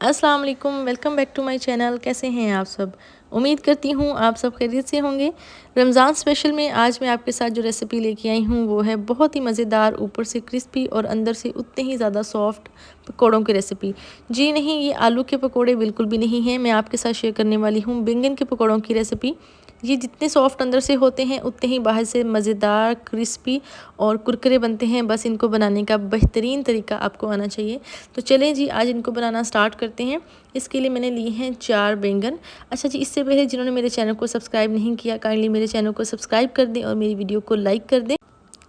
अस्सलाम वालेकुम, welcome back to my channel. कैसे हैं आप सब? उम्मीद करती हूँ आप सब खैरियत से होंगे। रमज़ान स्पेशल में आज मैं आपके साथ जो रेसिपी लेके आई हूँ वो है बहुत ही मज़ेदार, ऊपर से क्रिस्पी और अंदर से उतने ही ज़्यादा सॉफ्ट पकौड़ों की रेसिपी। जी नहीं, ये आलू के पकौड़े बिल्कुल भी नहीं हैं। मैं आपके साथ शेयर करने वाली हूँ बैंगन के पकौड़ों की रेसिपी। ये जितने सॉफ्ट अंदर से होते हैं उतने ही बाहर से मज़ेदार, क्रिस्पी और कुरकुरे बनते हैं। बस इनको बनाने का बेहतरीन तरीका आपको आना चाहिए। तो चलें जी, आज इनको बनाना स्टार्ट करते हैं। इसके लिए मैंने लिए हैं 4 बैंगन। अच्छा जी, इससे पहले जिन्होंने मेरे चैनल को सब्सक्राइब नहीं किया, काइंडली मेरे चैनल को सब्सक्राइब कर दें और मेरी वीडियो को लाइक कर दें।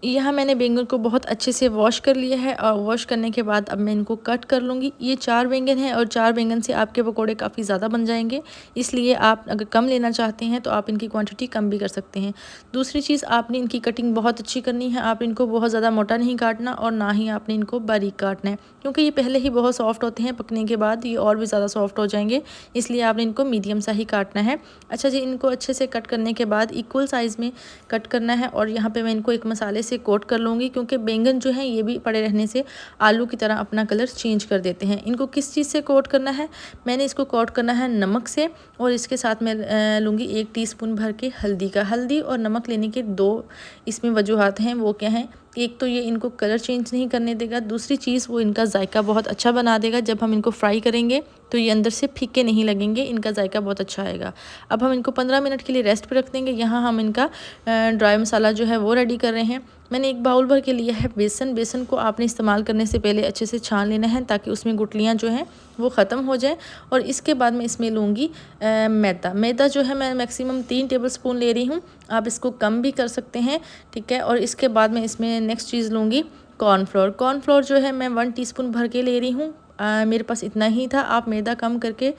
यहाँ मैंने बैंगन को बहुत अच्छे से वॉश कर लिया है और वॉश करने के बाद अब मैं इनको कट कर लूँगी। ये 4 बैंगन हैं और 4 बैंगन से आपके पकोड़े काफ़ी ज़्यादा बन जाएंगे। इसलिए आप अगर कम लेना चाहते हैं तो आप इनकी क्वांटिटी कम भी कर सकते हैं। दूसरी चीज़, आपने इनकी कटिंग बहुत अच्छी करनी है। आप इनको बहुत ज़्यादा मोटा नहीं काटना और ना ही आपने इनको बारीक काटना है, क्योंकि ये पहले ही बहुत सॉफ्ट होते हैं। पकने के बाद ये और भी ज़्यादा सॉफ्ट हो जाएंगे, इसलिए आपने इनको मीडियम सा ही काटना है। अच्छा जी, इनको अच्छे से कट करने के बाद इक्वल साइज़ में कट करना है और यहाँ पे मैं इनको एक मसाले से कोट कर लूँगी, क्योंकि बैंगन जो है ये भी पड़े रहने से आलू की तरह अपना कलर चेंज कर देते हैं। इनको किस चीज़ से कोट करना है? मैंने इसको कोट करना है नमक से, और इसके साथ मैं लूँगी 1 टीस्पून भर के हल्दी का। हल्दी और नमक लेने के 2 इसमें वजूहात हैं। वो क्या हैं? एक तो ये इनको कलर चेंज नहीं करने देगा, दूसरी चीज़ वो इनका जायका बहुत अच्छा बना देगा। जब हम इनको फ्राई करेंगे तो ये अंदर से फीके नहीं लगेंगे, इनका जायका बहुत अच्छा आएगा। अब हम इनको 15 मिनट के लिए रेस्ट पे रख देंगे। यहाँ हम इनका ड्राई मसाला जो है वो रेडी कर रहे हैं। मैंने एक बाउल भर के लिया है बेसन। बेसन को आपने इस्तेमाल करने से पहले अच्छे से छान लेना है, ताकि उसमें गुठलियाँ जो हैं वो ख़त्म हो जाए। और इसके बाद मैं इसमें लूँगी मैदा। मैदा जो है मैं मैक्सिमम 3 टेबलस्पून ले रही हूँ, आप इसको कम भी कर सकते हैं, ठीक है। और इसके बाद मैं इसमें नेक्स्ट चीज़ लूँगी कॉर्नफ्लोर। कॉर्नफ्लोर जो है मैं 1 टीस्पून भर के ले रही हूँ। मेरे पास इतना ही था। आप मैदा कम करके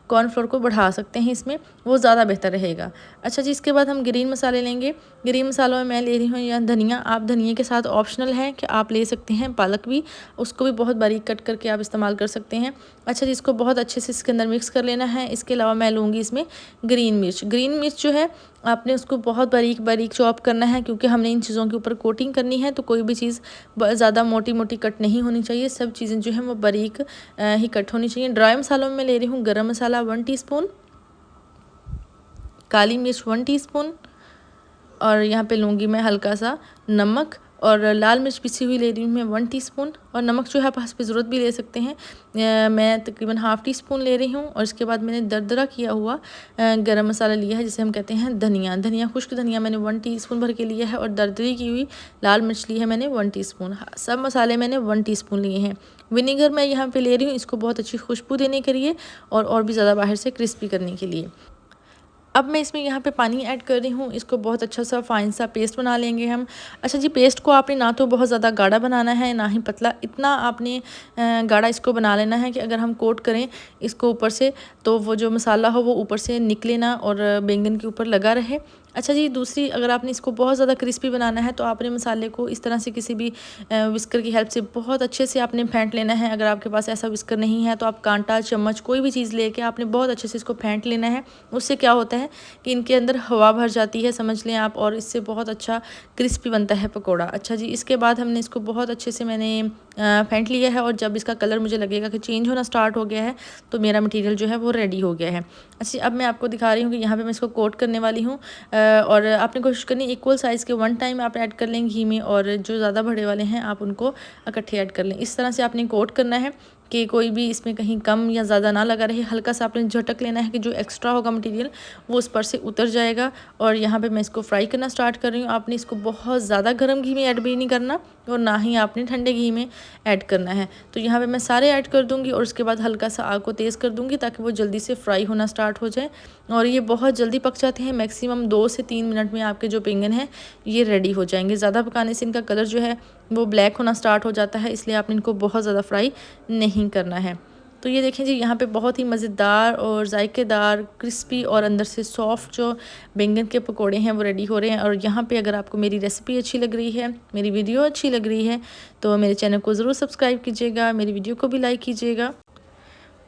कॉर्नफ्लोर को बढ़ा सकते हैं, इसमें वो ज़्यादा बेहतर रहेगा। अच्छा जी, इसके बाद हम ग्रीन मसाले लेंगे। ग्रीन मसालों में मैं ले रही हूँ या धनिया। आप धनिया के साथ ऑप्शनल है कि आप ले सकते हैं पालक भी, उसको भी बहुत बारीक कट करके आप इस्तेमाल कर सकते हैं। अच्छा जी, इसको बहुत अच्छे से इसके अंदर मिक्स कर लेना है। इसके अलावा मैं लूँगी इसमें ग्रीन मिर्च। ग्रीन मिर्च जो है आपने उसको बहुत बारीक बारीक चॉप करना है, क्योंकि हमने इन चीज़ों के ऊपर कोटिंग करनी है। तो कोई भी चीज़ ज़्यादा मोटी मोटी कट नहीं होनी चाहिए, सब चीज़ें जो हैं वो बारीक ही कट होनी चाहिए। ड्राई मसालों में ले रही हूँ गरम मसाला 1 टीस्पून, काली मिर्च 1 टीस्पून, और यहाँ पे लूँगी मैं हल्का सा नमक, और लाल मिर्च पिसी हुई ले रही हूँ मैं 1 टीस्पून। और नमक जो है आप पे ज़रूरत भी ले सकते हैं। मैं तकरीबन ½ टीस्पून ले रही हूँ। और इसके बाद मैंने दरदरा किया हुआ गरम मसाला लिया है, जिसे हम कहते हैं धनिया। धनिया, खुश्क धनिया मैंने 1 टीस्पून भर के लिया है, और दरदरी की हुई लाल मिर्च ली है मैंने 1 टीस्पून। सब मसाले मैंने 1 टीस्पून लिए हैं। विनेगर मैं यहाँ पे ले रही हूँ, इसको बहुत अच्छी खुशबू देने के लिए और भी ज़्यादा बाहर से क्रिस्पी करने के लिए। अब मैं इसमें यहाँ पे पानी ऐड कर रही हूँ। इसको बहुत अच्छा सा फाइन सा पेस्ट बना लेंगे हम। अच्छा जी, पेस्ट को आपने ना तो बहुत ज़्यादा गाढ़ा बनाना है, ना ही पतला। इतना आपने गाढ़ा इसको बना लेना है कि अगर हम कोट करें इसको ऊपर से, तो वो जो मसाला हो वो ऊपर से निकले ना और बैंगन के ऊपर लगा रहे। अच्छा जी, दूसरी, अगर आपने इसको बहुत ज़्यादा क्रिस्पी बनाना है तो आपने मसाले को इस तरह से किसी भी विस्कर की हेल्प से बहुत अच्छे से आपने फेंट लेना है। अगर आपके पास ऐसा विस्कर नहीं है तो आप कांटा, चम्मच, कोई भी चीज़ लेके आपने बहुत अच्छे से इसको फेंट लेना है। उससे क्या होता है कि इनके अंदर हवा भर जाती है, समझ लें आप, और इससे बहुत अच्छा क्रिस्पी बनता है पकौड़ा। अच्छा जी, इसके बाद हमने इसको बहुत अच्छे से मैंने फेंट लिया है, और जब इसका कलर मुझे लगेगा कि चेंज होना स्टार्ट हो गया है तो मेरा मटीरियल जो है वो रेडी हो गया है। अच्छा, अब मैं आपको दिखा रही हूँ कि यहाँ पे मैं इसको कोट करने वाली हूँ। और आपने कोशिश करनी इक्वल साइज़ के 1 टाइम आप ऐड कर लें घी में, और जो ज़्यादा बड़े वाले हैं आप उनको इकट्ठे ऐड कर लें। इस तरह से आपने कोट करना है कि कोई भी इसमें कहीं कम या ज़्यादा ना लगा रहे। हल्का सा आपने झटक लेना है कि जो एक्स्ट्रा होगा मटेरियल वो उस पर से उतर जाएगा। और यहाँ पे मैं इसको फ्राई करना स्टार्ट कर रही हूँ। आपने इसको बहुत ज़्यादा गर्म घी में ऐड भी नहीं करना, और ना ही आपने ठंडे घी में ऐड करना है। तो यहाँ पे मैं सारे ऐड कर दूँगी, और उसके बाद हल्का सा आग को तेज़ कर दूँगी ताकि वो जल्दी से फ्राई होना स्टार्ट हो जाए। और ये बहुत जल्दी पक जाते हैं, मैक्सिमम 2 से 3 मिनट में आपके जो बैंगन हैं ये रेडी हो जाएंगे। ज़्यादा पकाने से इनका कलर जो है वो ब्लैक होना स्टार्ट हो जाता है, इसलिए आपने इनको बहुत ज़्यादा फ्राई नहीं करना है। तो ये देखें जी, यहाँ पे बहुत ही मज़ेदार और जायकेदार, क्रिस्पी और अंदर से सॉफ्ट जो बैंगन के पकोड़े हैं वो रेडी हो रहे हैं। और यहाँ पे अगर आपको मेरी रेसिपी अच्छी लग रही है, मेरी वीडियो अच्छी लग रही है, तो मेरे चैनल को ज़रूर सब्सक्राइब कीजिएगा, मेरी वीडियो को भी लाइक कीजिएगा।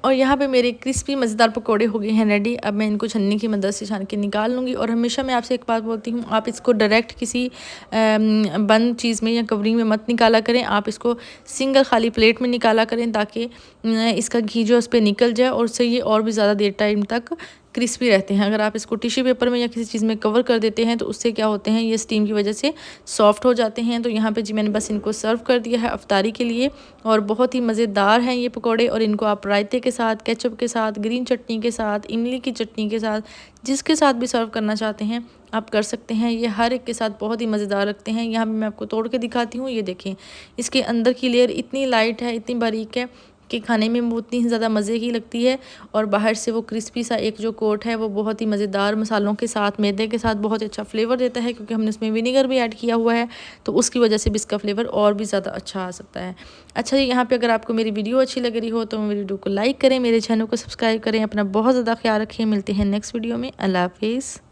और यहाँ पे मेरे क्रिस्पी मज़ेदार पकोड़े हो गए हैं रेडी। अब मैं इनको छन्नी की मदद से छान के निकाल लूँगी। और हमेशा मैं आपसे एक बात बोलती हूँ, आप इसको डायरेक्ट किसी बंद चीज़ में या कवरिंग में मत निकाला करें। आप इसको सिंगल खाली प्लेट में निकाला करें ताकि इसका घी जो उस पर निकल जाए और उससे ये और भी ज़्यादा देर टाइम तक क्रिस्पी रहते हैं। अगर आप इसको टिश्यू पेपर में या किसी चीज़ में कवर कर देते हैं तो उससे क्या होते हैं, ये स्टीम की वजह से सॉफ्ट हो जाते हैं। तो यहाँ पे जी मैंने बस इनको सर्व कर दिया है अफ्तारी के लिए। और बहुत ही मज़ेदार हैं ये पकोड़े। और इनको आप रायते के साथ, केचप के साथ, ग्रीन चटनी के साथ, इमली की चटनी के साथ, जिसके साथ भी सर्व करना चाहते हैं आप कर सकते हैं। ये हर एक के साथ बहुत ही मज़ेदार लगते हैं। यहाँ पे मैं आपको तोड़ के दिखाती हूँ। ये देखें, इसके अंदर की लेयर इतनी लाइट है, इतनी बारीक है कि खाने में वो उतनी ज़्यादा मज़े की लगती है। और बाहर से वो क्रिस्पी सा एक जो कोट है वो बहुत ही मज़ेदार मसालों के साथ, मैदे के साथ बहुत अच्छा फ्लेवर देता है, क्योंकि हमने इसमें विनेगर भी ऐड किया हुआ है। तो उसकी वजह से भी इसका फ्लेवर और भी ज़्यादा अच्छा आ सकता है। अच्छा जी, यहाँ पे अगर आपको मेरी वीडियो अच्छी लग रही हो तो मेरी वीडियो को लाइक करें, मेरे चैनल को सब्सक्राइब करें। अपना बहुत ज़्यादा ख्याल रखें। मिलते हैं नेक्स्ट वीडियो में। अल्लाह हाफिज़।